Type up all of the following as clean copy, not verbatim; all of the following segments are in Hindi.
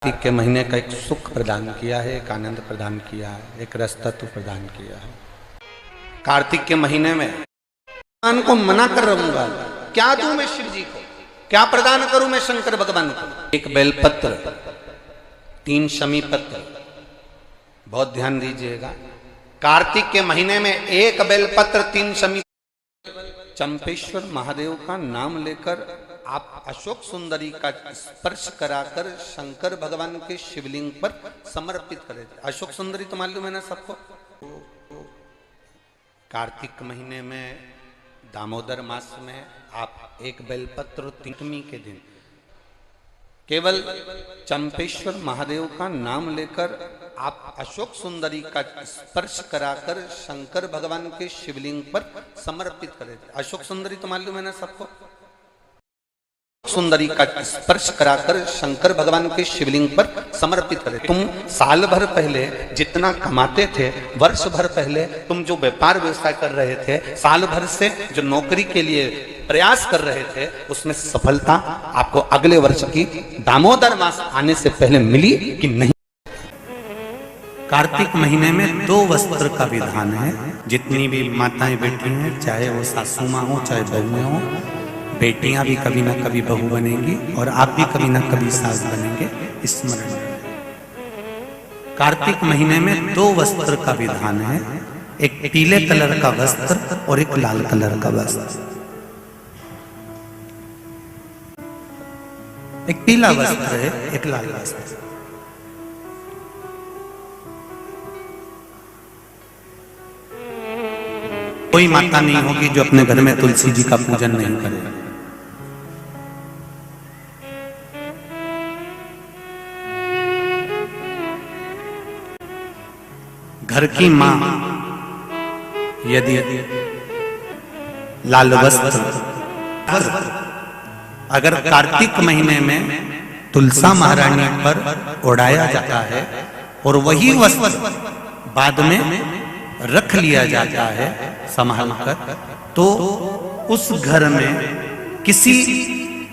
कार्तिक के महीने का एक सुख प्रदान किया है, एक आनंद प्रदान किया है, एक रस तत्व प्रदान किया है। कार्तिक के महीने में भगवान को मना कर रहूंगा, क्या दूं मैं शिव जी को, क्या प्रदान करूं मैं शंकर भगवान को। एक बेलपत्र, 3 शमी पत्र, बहुत ध्यान दीजिएगा। कार्तिक के महीने में एक बेलपत्र, 3 शमी, चंपेश्वर महादेव का नाम लेकर आप अशोक सुंदरी का स्पर्श कराकर शंकर भगवान के शिवलिंग पर समर्पित करें। अशोक सुंदरी तो मालूम है ना सबको। कार्तिक महीने में दामोदर मास में आप एक बेलपत्र 3 के दिन केवल चंपेश्वर महादेव का नाम लेकर आप अशोक सुंदरी का स्पर्श कराकर शंकर भगवान के शिवलिंग पर समर्पित करें। अशोक सुंदरी तो मालूम है ना सबको। सुंदरी का स्पर्श कराकर शंकर भगवान के शिवलिंग पर समर्पित करें। तुम साल भर पहले जितना कमाते थे, वर्ष भर पहले तुम जो व्यापार व्यवसाय कर रहे थे, साल भर से जो नौकरी के लिए प्रयास कर रहे थे, उसमें सफलता आपको अगले वर्ष की दामोदर मास आने से पहले मिली कि नहीं। कार्तिक महीने में 2 वस्त्र का विधान है। जितनी भी माताएं बैठी हैं, चाहे वो सासू माँ हो चाहे बहुएं हो, बेटियां भी कभी ना कभी बहू बनेंगी और आप भी कभी ना कभी सास बनेंगे, स्मरण। कार्तिक महीने में 2 वस्त्र का विधान है। एक पीले कलर का वस्त्र और एक लाल कलर का वस्त्र। एक पीला वस्त्र है, एक लाल वस्त्र। कोई माता नहीं होगी जो अपने घर में तुलसी जी का पूजन नहीं करे। घर की मां यदि लाल वस्त्र अगर कार्तिक महीने में तुलसा महारानी पर ओढ़ाया जाता है और वही वस्त्र बाद में रख लिया जाता है संभाल कर, तो उस घर में किसी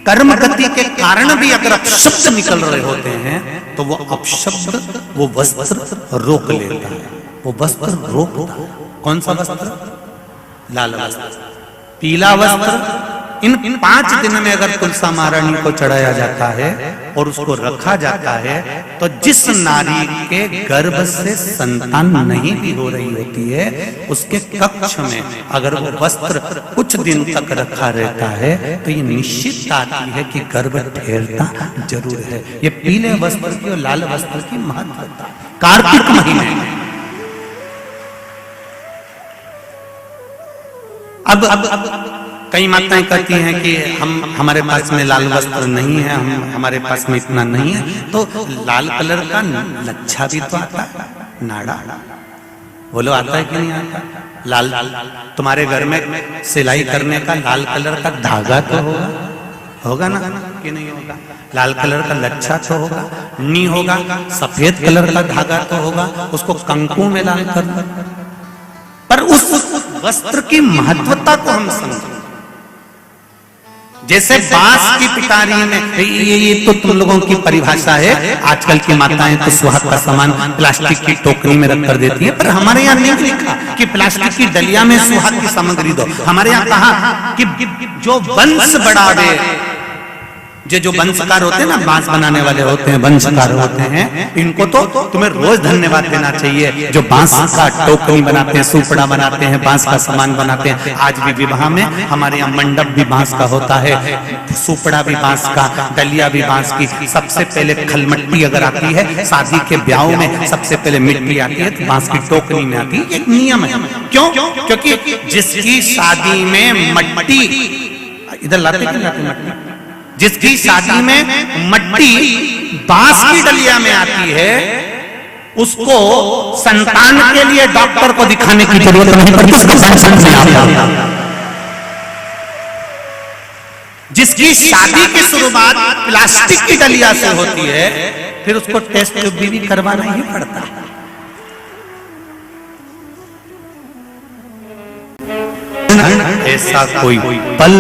कर्म गति के कारण भी अगर अपशब्द निकल रहे होते हैं तो वो अपशब्द वो वस्त्र रोक लेता है। वो वस्त्र रोकता है। कौन सा वस्त्र? लाल वस्त्र, पीला वस्त्र। इन 5 दिन में अगर तुलसा महारानी को चढ़ाया जाता है और उसको रखा जाता है, तो जिस नारी के गर्भ से संतान नहीं भी हो रही होती है, उसके कक्ष में अगर वो वस्त्र कुछ दिन तक रखा रहता है तो ये निश्चित आती है कि गर्भ ठहरता जरूर है। ये पीले वस्त्र की और लाल वस्त्र की महत्वता कार्तिक महीने में। अब कई माताएं कहती हैं कि हमारे पास में लाल वस्त्र नहीं है, हमारे पास में इतना नहीं है, तो लाल कलर का लच्छा भी तो आता है, नाड़ा। बोलो आता है कि नहीं आता? लाल तुम्हारे घर में सिलाई करने का लाल कलर का धागा तो होगा ना कि नहीं होगा? लाल कलर का लच्छा तो होगा, नहीं होगा सफेद कलर का धागा तो होगा, उसको कंकु में लाल कर। पर उस वस्त्र की महत्वता को हम समझें। जैसे बांस की पिटारी में, ये तो तुम लोगों की परिभाषा है। आजकल की माताएं तो सुहाग का सामान प्लास्टिक की टोकरी में रख कर देती है, पर हमारे यहाँ नहीं लिखा कि प्लास्टिक की डलिया में सुहाग की सामग्री दो। हमारे यहाँ कहा कि जो वंश बढ़ावे, जो वंशकार होते हैं ना, बांस बनाने वाले होते हैं, वंशकार होते हैं, इनको तो तुम्हें रोज धन्यवाद देना चाहिए। जो बांस का टोकरी बनाते हैं, सुपड़ा बनाते हैं, बांस का सामान बनाते हैं। आज भी विवाह में हमारे यहाँ मंडप भी बांस का होता है, सुपड़ा भी बांस का, डलिया भी बांस की। सबसे पहले खलमट्टी अगर आती है, शादी के ब्याह में सबसे पहले मिट्टी आती है तो बांस की टोकरी में आती है। एक नियम है। क्यों? क्योंकि जिसकी शादी में मट्टी, इधर लाते मट्टी, जिसकी शादी में मट्टी बांस की डलिया में आती है, उसको संतान के लिए डॉक्टर को दिखाने की जरूरत नहीं पड़ती। जिसकी शादी की शुरुआत प्लास्टिक की डलिया से होती है, फिर उसको टेस्ट भी करवाना ही पड़ता है। ऐसा कोई पल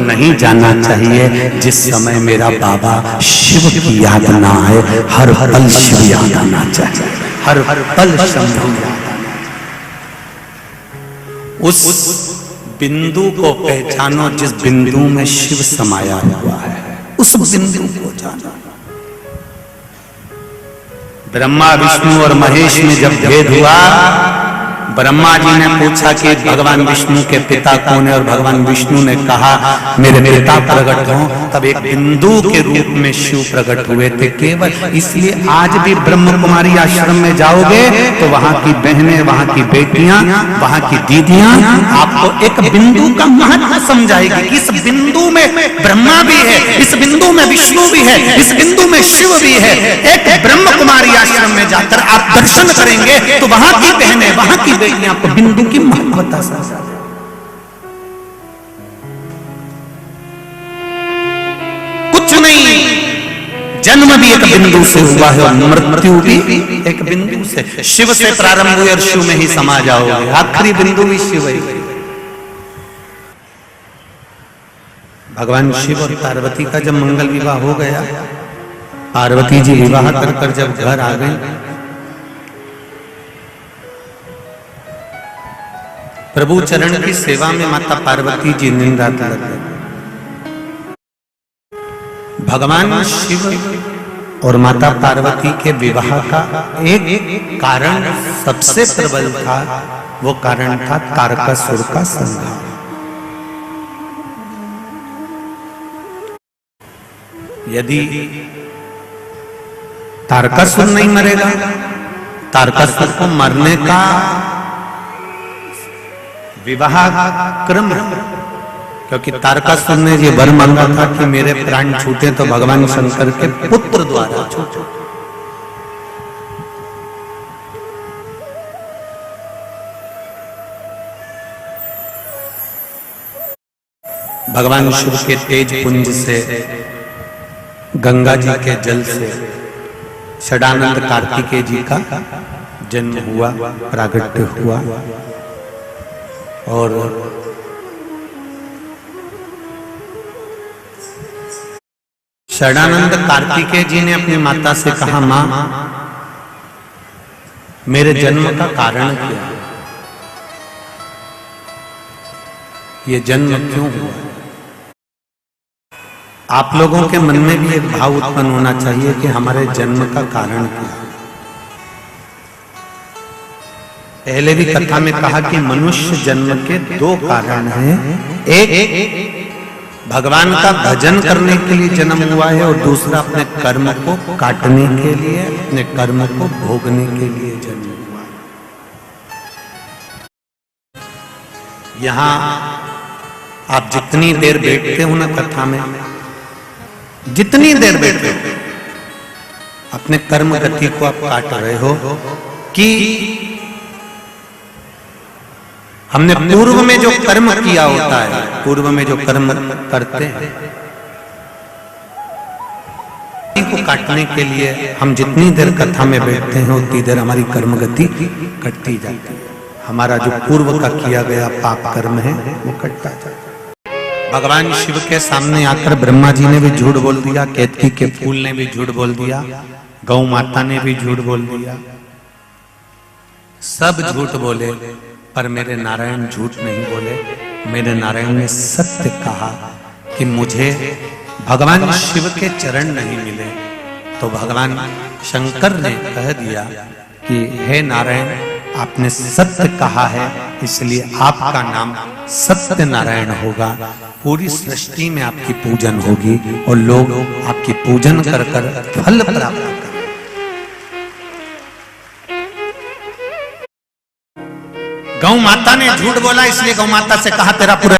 नहीं जाना चाहिए जिस समय मेरा बाबा शिव की याद ना आए। हर पल शिव याद आना चाहिए, हर पल शंभु याद आना। उस बिंदु को पहचानो जिस बिंदु में शिव समाया हुआ है, उस बिंदु को जानो। ब्रह्मा विष्णु और महेश में जब भेद हुआ, ब्रह्मा जी ने पूछा कि भगवान विष्णु के पिता कौन है, और भगवान विष्णु ने कहा मेरे पिता प्रकट हो। तब एक बिंदु के रूप में शिव प्रकट हुए थे केवल। इसलिए आज भी ब्रह्म कुमारी आश्रम में जाओगे तो वहां की बहनें, वहां की बेटियां, वहां की दीदियां आपको एक बिंदु का महत्व समझाएगी कि इस बिंदु में ब्रह्मा भी है, इस बिंदु में विष्णु भी है, इस बिंदु में शिव भी है। एक ब्रह्म कुमारी आश्रम में जाकर आप दर्शन करेंगे तो वहां की बहनें, वहां की आपको बिंदु की महत्वता समझा। कुछ नहीं, जन्म भी एक बिंदु से हुआ है और मृत्यु भी एक बिंदु से। शिव से प्रारंभ हुए और शिव में ही समा जाओगे, आखिरी बिंदु भी शिव है। भगवान शिव और पार्वती का जब मंगल विवाह हो गया, पार्वती जी विवाह कर जब घर आ गई, प्रभु चरण की सेवा में माता पार्वती जी निंदा कर भगवान शिव और माता पार्वती के विवाह का एक कारण सबसे प्रबल था। वो कारण था तारकासुर का संहार। यदि तारकासुर नहीं मरेगा, तारकासुर को मरने का विवाह क्रम, क्योंकि तारकासुर ने ये वर मांगा था कि मेरे प्राण छूटे तो भगवान शंकर के पुत्र द्वारा छूटे। भगवान शिव के तेज पुंज से, गंगा जी के जल से षडानंद कार्तिकेय जी का जन्म हुआ, प्रागट्य हुआ। और षडानंद कार्तिकेय जी ने अपनी माता से कहा, मां मेरे जन्म का कारण क्या है, ये जन्म क्यों हुआ। आप लोगों के मन में भी एक भाव उत्पन्न होना चाहिए कि हमारे जन्म का कारण क्या है। पहले भी कथा में कहा कि मनुष्य जन्म के दो कारण हैं। एक भगवान का भजन करने के लिए जन्म हुआ है, और दूसरा अपने कर्म को काटने के लिए, अपने कर्म को भोगने के लिए जन्म हुआ है। यहां आप जितनी देर बैठते हो ना कथा में, जितनी देर बैठते हो, अपने कर्म गति को आप काट रहे हो कि हमने पूर्व में जो कर्म किया होता है, पूर्व में जो कर्म करते हैं को काटने के लिए हम जितनी देर कथा में बैठते हैं उतनी देर हमारी कर्म गति कटती जाती है। हमारा जो पूर्व का किया गया पाप कर्म है वो कटता जाता है। भगवान शिव के सामने आकर ब्रह्मा जी ने भी झूठ बोल दिया, केतकी के फूल ने भी झूठ बोल दिया, गौ माता ने भी झूठ बोल दिया, सब झूठ बोले, पर मेरे नारायण झूठ नहीं बोले। मेरे नारायण ने सत्य कहा कि मुझे भगवान शिव के चरण नहीं मिले, तो भगवान शंकर ने कह दिया कि हे नारायण, आपने सत्य कहा है, इसलिए आपका नाम सत्य नारायण होगा। पूरी सृष्टि में आपकी पूजन होगी और लोग आपकी पूजन कर कर फल प्राप्त करेंगे। गौ माता ने झूठ बोला, इसलिए गौ माता से कहा तेरा पूरा